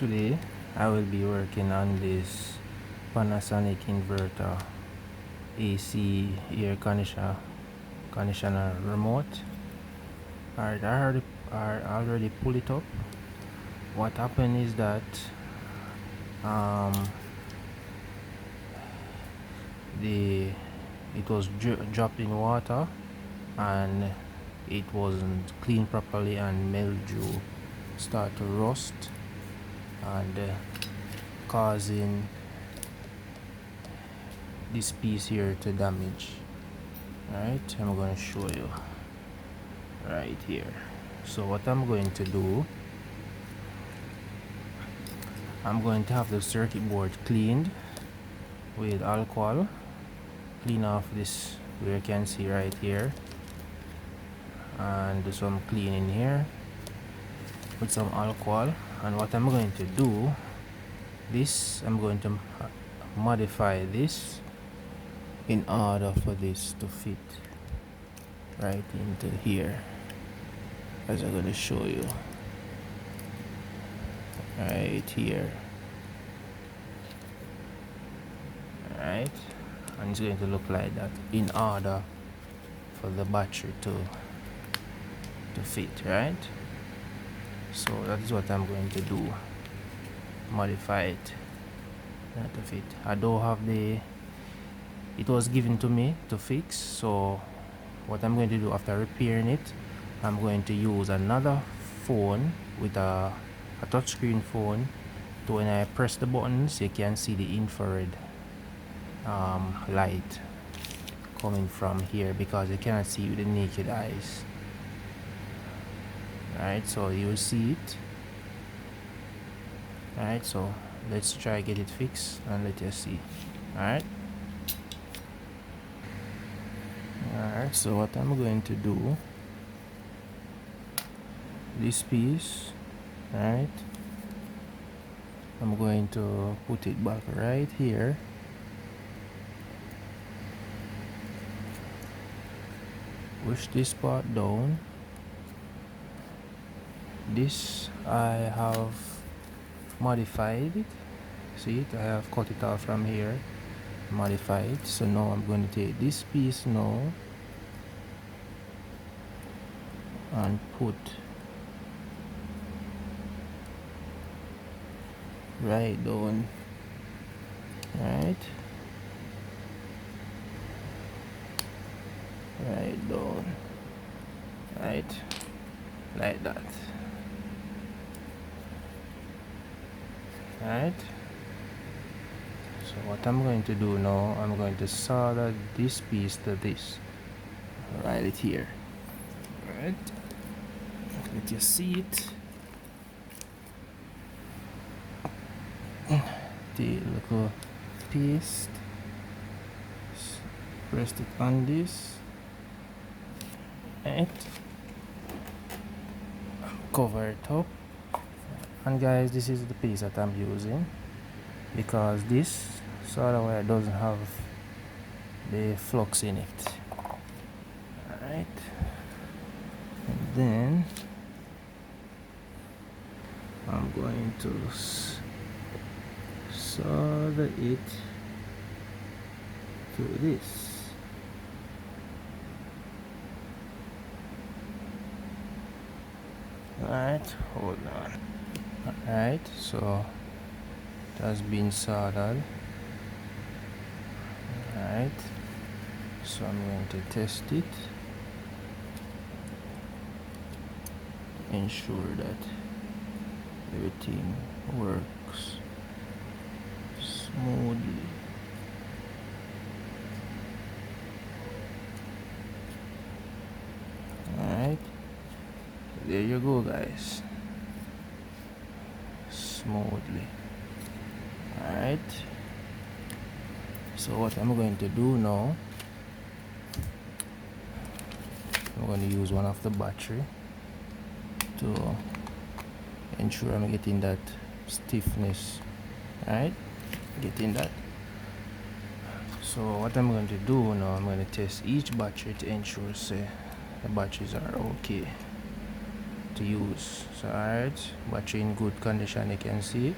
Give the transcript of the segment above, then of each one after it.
Today I will be working on this Panasonic inverter AC air conditioner remote. Alright, I already pull it up. What happened is that um, it was dropped in water and it wasn't cleaned properly, and mildew start to rust and causing this piece here to damage. Right, I'm going to show you right here. So what I'm going to do, I'm going to have the circuit board cleaned with alcohol. Clean off this where you can see right here, and do some cleaning here with some alcohol. And what I'm going to do, I'm going to modify this in order for this to fit right into here, as I'm going to show you right here. Right, and it's going to look like that in order for the battery to fit, right? So that is what I'm going to do, modify it to fit. I don't have it was given to me to fix, so what I'm going to do after repairing it, I'm going to use another phone with a touchscreen phone to, when I press the buttons, you can see the infrared light coming from here, because you cannot see with the naked eyes. Alright, so you'll see it. Alright, so let's try get it fixed and let you see. Alright, so what I'm going to do, this piece, right, I'm going to put it back right here. Push this part down. This I have modified it. See it? I have cut it off from here, modify it. So now I'm going to take this piece now and put right down, right down, right like that. Right, so what I'm going to do now, I'm going to solder this piece to this right here. Right, let you see it. The little piece, press it on this, right, cover it up. And guys, this is the piece that I'm using, because this solder wire doesn't have the flux in it. Alright, and then I'm going to solder it to this. Alright, hold on. Alright, so it has been soldered. Alright, so I'm going to test it, ensure that everything works smoothly. Alright, there you go guys, smoothly. Alright, so what I'm going to do now, I'm going to use one of the battery to ensure I'm getting that stiffness. Right, getting that. So what I'm going to do now, I'm going to test each battery to ensure say the batteries are okay to use. So alright, battery in good condition, you can see.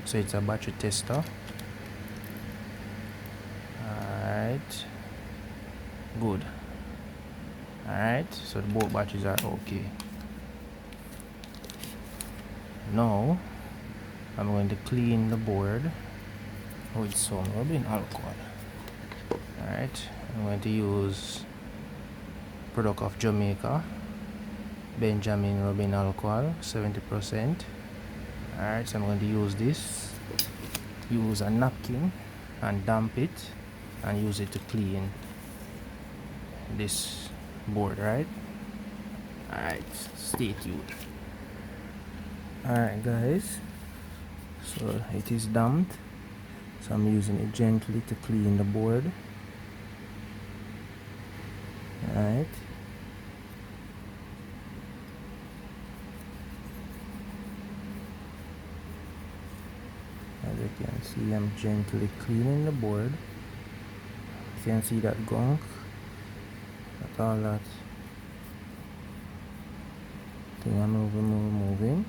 So it's a battery tester. Alright, good. Alright, so both batteries are okay. Now I'm going to clean the board with some rubbing alcohol. Alright, I'm going to use product of Jamaica, Benjamin rubbing alcohol, 70%. Alright, so I'm going to use this, use a napkin and damp it and use it to clean this board, right? Alright, stay tuned. Alright guys, so it is damped, so I'm using it gently to clean the board. Alright, as you can see, I'm gently cleaning the board. You can see that gunk, that all that thing I'm moving.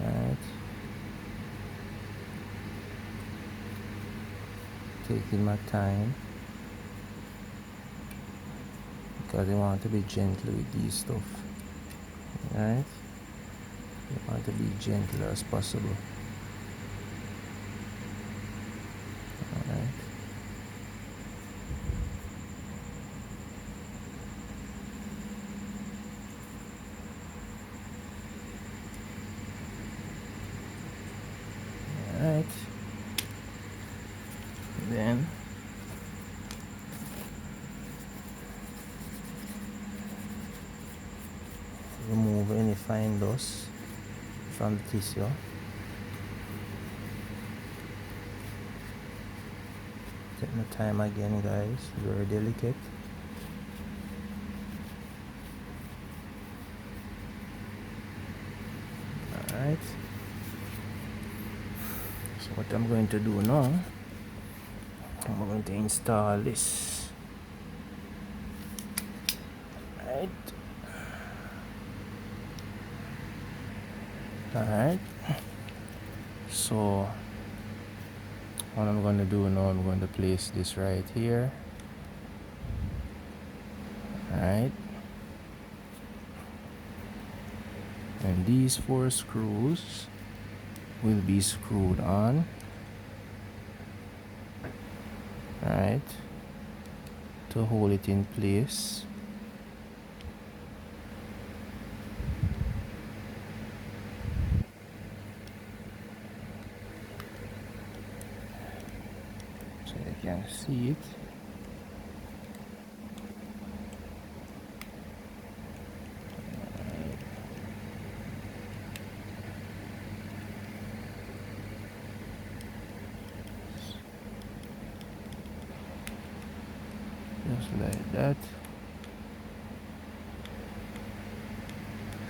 Right, taking my time because I want to be gentle with these stuff. Right, you want to be gentle as possible. Alright. Alright, then remove any fine dust from the tissue. Take my time again guys, very delicate. Alright, so what I'm going to do now, I'm going to install this. Alright. Alright, so what I'm going to do now, I'm going to place this right here. Alright, and these 4 screws will be screwed on. Alright, to hold it in place. So you can see it. Just like that.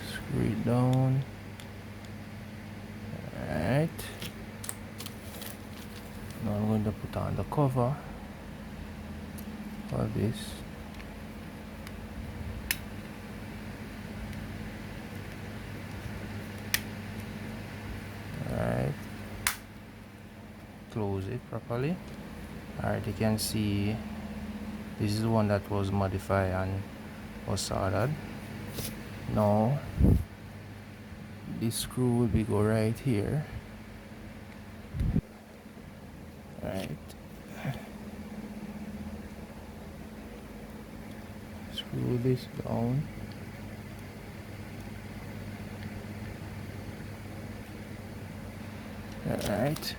Screw it down. Alright. Now I'm going to put on the cover for this. Alright. Close it properly. Alright, you can see this is the one that was modified and was soldered. Now this screw will be go right here. Right. Screw this down. Alright.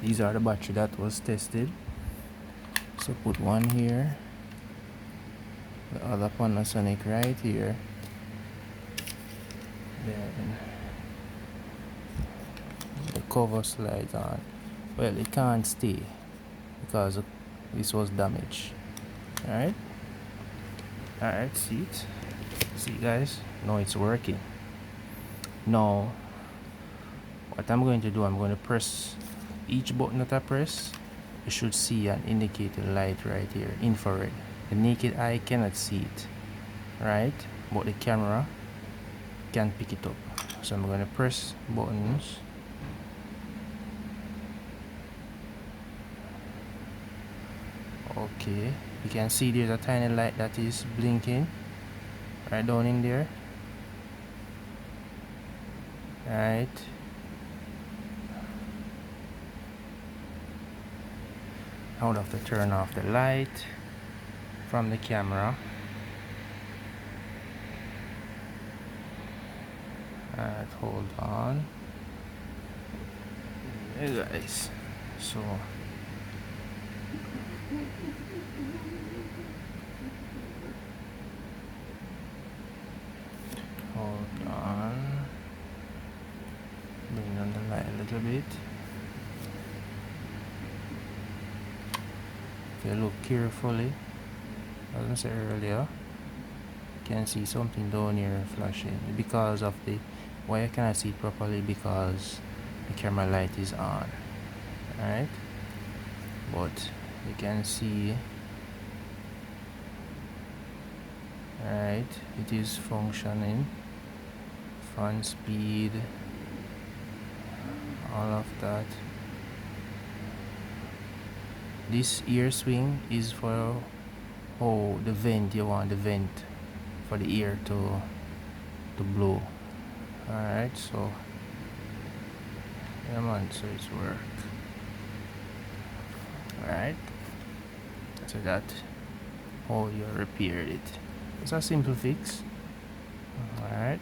These are the battery that was tested. So put one here, the other Panasonic right here. Then the cover slides on. Well, it can't stay because this was damaged. Alright. Alright, see it. See guys, now it's working. Now what I'm going to do, I'm going to press each button that I press. You should see an indicator light right here, infrared. The naked eye cannot see it, right? But the camera can pick it up. So I'm going to press buttons. Okay, you can see there's a tiny light that is blinking right down in there. Right. I would have to turn off the light from the camera. Alright, hold on. Hey guys, so hold on, bring down the light a little bit. If you look carefully, as I said earlier, you can see something down here flashing because of the why I cannot see it properly, because the camera light is on, right? But you can see, right, it is functioning. Front speed, all of that. This ear swing is for the vent, you want the vent for the ear to blow. Alright, so yeah man, so it's work. Alright, so that how you repaired it. It's a simple fix. Alright.